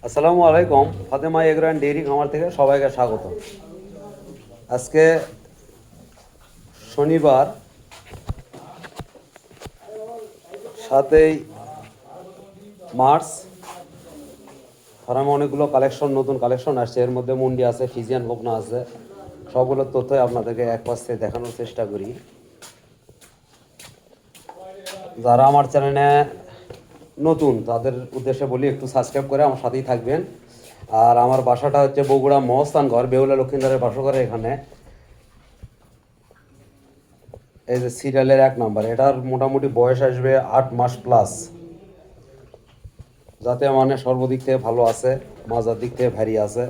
আসসালামু আলাইকুম। Fatema agro and dairy খামার থেকে সবাইকে স্বাগত। আজকে শনিবার 7 মার্চ। ফার্মে অনেকগুলো নতুন কালেকশন আসছে। এর মধ্যে মুন্ডি আছে, ফিজিয়ান বকনা আছে। সবগুলোর তথ্যই আপনাদেরকে এক পাশে দেখানোর চেষ্টা করি। যারা আমার চ্যানেলে নতুন তাদের উদ্দেশ্যে বলি, একটু সাবস্ক্রাইব করে আমার সাথেই থাকবেন। আর আমার বাসাটা হচ্ছে বগুড়া মহস্থানগড়, বেহুলা লক্ষ্মীন্দারের বাসঘরে। এখানে এই যে সিরিয়ালের 1 নাম্বার, এটার মোটামুটি বয়স আসবে 8 মাস প্লাস। যাতে মানে সর্বদিক থেকে ভালো আছে, মাজার দিক থেকে ভারী আছে।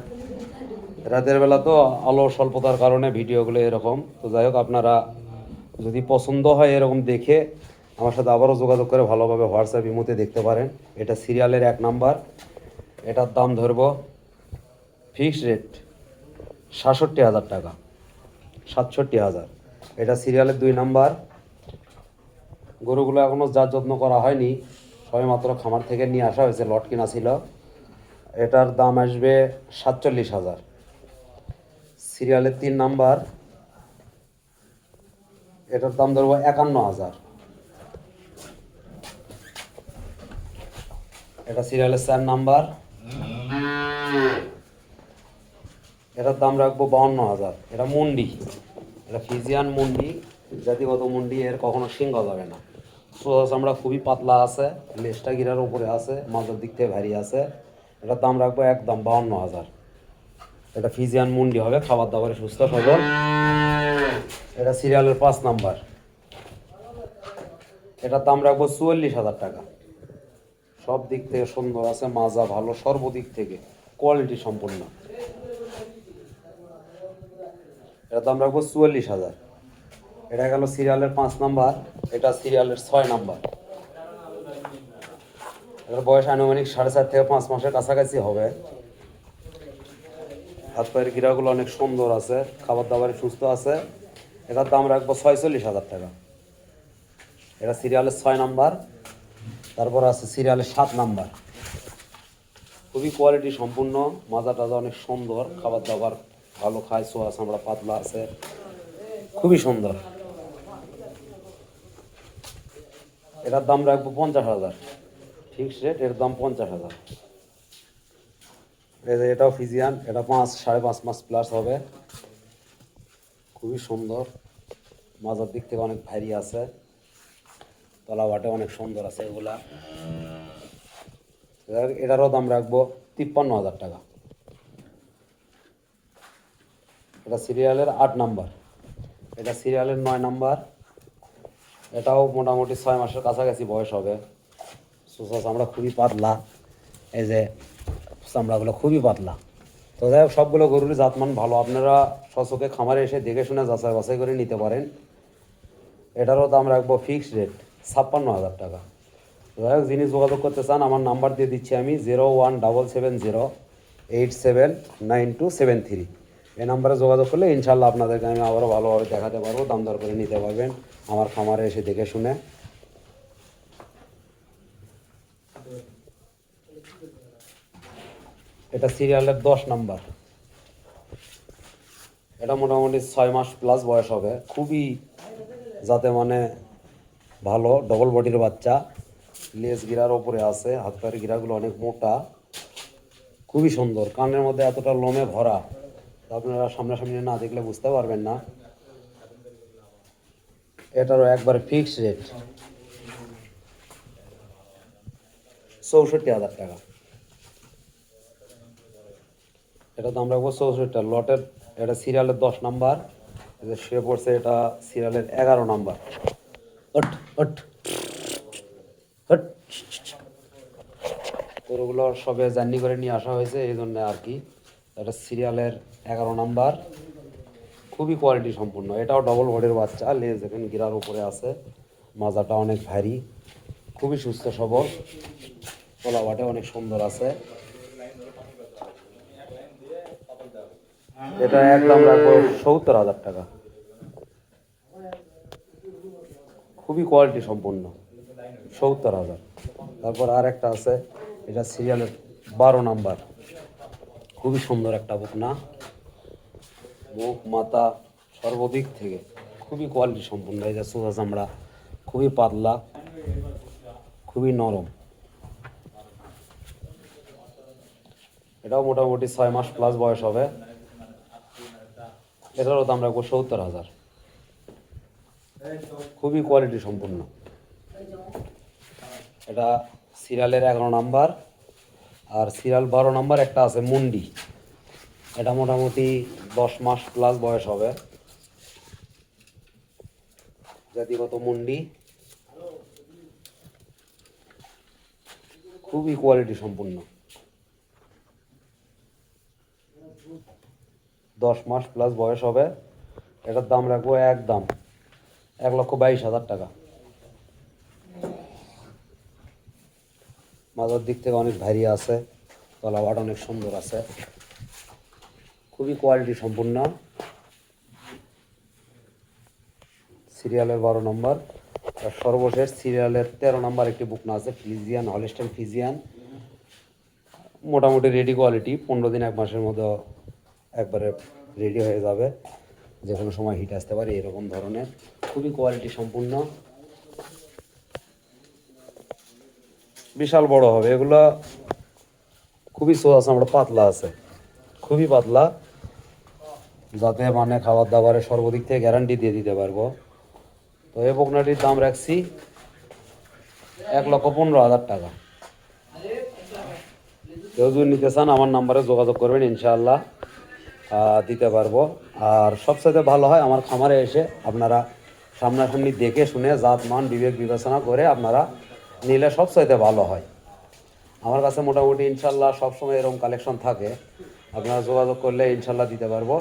রাতের বেলা তো আলো স্বল্পতার কারণে ভিডিওগুলো এরকম। তো যাই হোক, আপনারা যদি পছন্দ হয় এরকম দেখে আমার সাথে আবারও যোগাযোগ করে ভালোভাবে হোয়াটসঅ্যাপ ইমোতে দেখতে পারেন। এটা সিরিয়ালের 1 নাম্বার। এটার দাম ধরব ফিক্সড রেট 67,000 টাকা, 67,000। এটা সিরিয়ালের 2 নাম্বার। গরুগুলো এখনও জাত যত্ন করা হয়নি, সবেমাত্র খামার থেকে নিয়ে আসা হয়েছে, লট কিনা ছিল। এটার দাম আসবে 47,000। সিরিয়ালের 3 নাম্বার, এটার দাম ধরবো 51,000। এটা সিরিয়ালের 4 নাম্বার, এটার দাম রাখবো 52,000। এটা মুন্ডি, এটা ফিজিয়ান মুন্ডি, জাতিগত মুন্ডি। এর কখনো সিংহ যাবে না। সোজা চামড়া খুবই পাতলা আছে, লেজটা গিরার উপরে আছে, মাথার দিক থেকে ভারী আছে। এটার দাম রাখবো একদম 52,000। এটা ফিজিয়ান মুন্ডি হবে, খাবার দাবারে সুস্থ সবল। এটা সিরিয়ালের 5 নাম্বার, এটার দাম রাখবো 44,000 টাকা। সব দিক থেকে সুন্দর আছে, মাজা ভালো, সর্বদিক থেকে কোয়ালিটি সম্পূর্ণ। এটার দাম রাখবো 44,000। এটা গেল সিরিয়ালের 5 নাম্বার। এটা সিরিয়ালের 6 নাম্বার। এটার বয়স আনুমানিক 4.5 থেকে 5 মাসের কাছাকাছি হবে। হাত পায়ের গিরাগুলো অনেক সুন্দর আছে, খাবার দাবারে সুস্থ আছে। এটার দাম রাখবো 46,000 টাকা। এটা সিরিয়ালের 6 নাম্বার। তারপর আছে সিরিয়ালের 7 নাম্বার। খুবই কোয়ালিটি সম্পূর্ণ, মাজা টাজা অনেক সুন্দর, খাবার দাবার ভালো খায়, সোয়া চামড়া পাতলা আছে, খুবই সুন্দর। এটার দাম রাখবো 50,000। ফিক্সড রেট, এর দাম 50,000। এটাও ফিজিয়ান, এটা 5.5 মাস প্লাস হবে। খুবই সুন্দর, মাজার দিক থেকে অনেক ভারী আছে, তলা বাটে অনেক সুন্দর আছে এগুলা। এটারও দাম রাখবো 53,000 টাকা। এটা সিরিয়ালের 8 নাম্বার। এটা সিরিয়ালের 9 নাম্বার। এটাও মোটামুটি 6 মাসের কাছাকাছি বয়স হবে। সোজা চামড়া খুবই পাতলা, এই যে চামড়াগুলো খুবই পাতলা। তো যাই হোক, সবগুলো গরুর জাতমান ভালো। আপনারা সচকে খামারে এসে দেখে শুনে যাচাই বাছাই করে নিতে পারেন। এটারও দাম রাখবো ফিক্সড রেট 56,000 টাকা। যাই হোক, যিনি যোগাযোগ করতে চান আমার নাম্বার দিয়ে দিচ্ছি আমি, 017087879273। এই নাম্বারে যোগাযোগ করলে ইনশাল্লাহ আপনাদেরকে আমি আবারও ভালোভাবে দেখাতে পারবো, দাম দর করে নিতে পারবেন আমার খামারে এসে দেখে শুনে। এটা সিরিয়ালের 10 নাম্বার। এটা মোটামুটি 6 মাস প্লাস বয়স হবে। খুবই যাতে মানে ভালো, ডবল বডির বাচ্চা, লেজ গিরার ওপরে আছে, হাত পায়ের গিরাগুলো অনেক মোটা, খুবই সুন্দর। কানের মধ্যে এতটা লোমে ভরা, আপনারা সামনাসামনি না দেখলে বুঝতে পারবেন না। এটারও একবার ফিক্সড রেট 64,000 টাকা। এটা দাম রাখবো 64 লটের। এটা সিরিয়ালের 10 নাম্বার। সে পড়ছে এটা সিরিয়ালের 11 নাম্বার। Hot hot hot. গরুগুলো সবে জার্নি করে নিয়ে আসা হয়েছে, এই জন্য আর কি। এটা সিরিয়ালের 11 নাম্বার। খুবই কোয়ালিটি সম্পূর্ণ। এটাও ডবল বডির বাচ্চা, লেজ দেখেন গিরার উপরে আছে, মাজাটা অনেক ভারী, খুবই সুস্থ সবল, তলা বাটে অনেক সুন্দর আছে। এটা একদম রাখবো 70,000 টাকা। খুবই কোয়ালিটি সম্পূর্ণ, 70,000। তারপর আর একটা আছে, এটা সিরিয়ালের 12 নাম্বার, খুবই সুন্দর একটা বকনা, মুখ মাথা সর্বদিক থেকে খুবই কোয়ালিটি সম্পূর্ণ। এই যে সোজা চামড়া, খুবই পাতলা, খুবই নরম। এটাও মোটামুটি 6 মাস প্লাস বয়স হবে। এটারও দাম রাখবো 70,000। খুবই কোয়ালিটি সম্পূর্ণ। এটা সিরিয়ালের 11 নাম্বার, আর সিরিয়াল 12 নাম্বার একটা আছে মুন্ডি। এটা মোটামুটি 10 মাস প্লাস বয়স হবে। জাতিগত মুন্ডি, খুবই কোয়ালিটি সম্পূর্ণ। 10 মাস প্লাস বয়স হবে। এটার দাম রাখবো একদম 1,22,000 টাকা। মাজার দিক থেকে অনেক ভারী আছে, তলাবাট অনেক সুন্দর আছে, খুবই কোয়ালিটি সম্পূর্ণ। সিরিয়ালের 12 নম্বর। আর সর্বশেষ সিরিয়ালের 13 নম্বর একটি বুকনা আছে, ফ্রিজিয়ান, হলিস্টাইন ফ্রিজিয়ান। মোটামুটি রেডি কোয়ালিটি, 15 দিন 1 মাসের মতো একবারে রেডি হয়ে যাবে, যে কোনো সময় হিট আসতে পারে এরকম ধরনের, খুবই কোয়ালিটি সম্পূর্ণ, বিশাল বড় হবে। এগুলো খুবই সোজা চামড়া, পাতলা আছে, খুবই পাতলা, যাতে মানে খাবার দাবারের সর্বদিক থেকে গ্যারান্টি দিয়ে দিতে পারবো। তো এই বকনাটির দাম রাখছি 1,15,000 টাকা। কেউ যদি নিতে চান আমার নাম্বারে যোগাযোগ করবেন, ইনশাআল্লাহ দিতে পারবো। আর সবচেয়ে ভালো হয় আমার খামারে এসে আপনারা সামনাসামনি দেখে শুনে জাত মান বিবেক বিবেচনা করে আপনারা নিলে সবচাইতে ভালো হয়। আমার কাছে মোটামুটি ইনশাল্লাহ সবসময় এরকম কালেকশন থাকে, আপনারা যোগাযোগ করলে ইনশাল্লাহ দিতে পারবো।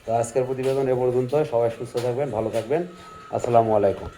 তো আজকের প্রতিবেদন এ পর্যন্ত। সবাই সুস্থ থাকবেন, ভালো থাকবেন। আসসালামু আলাইকুম।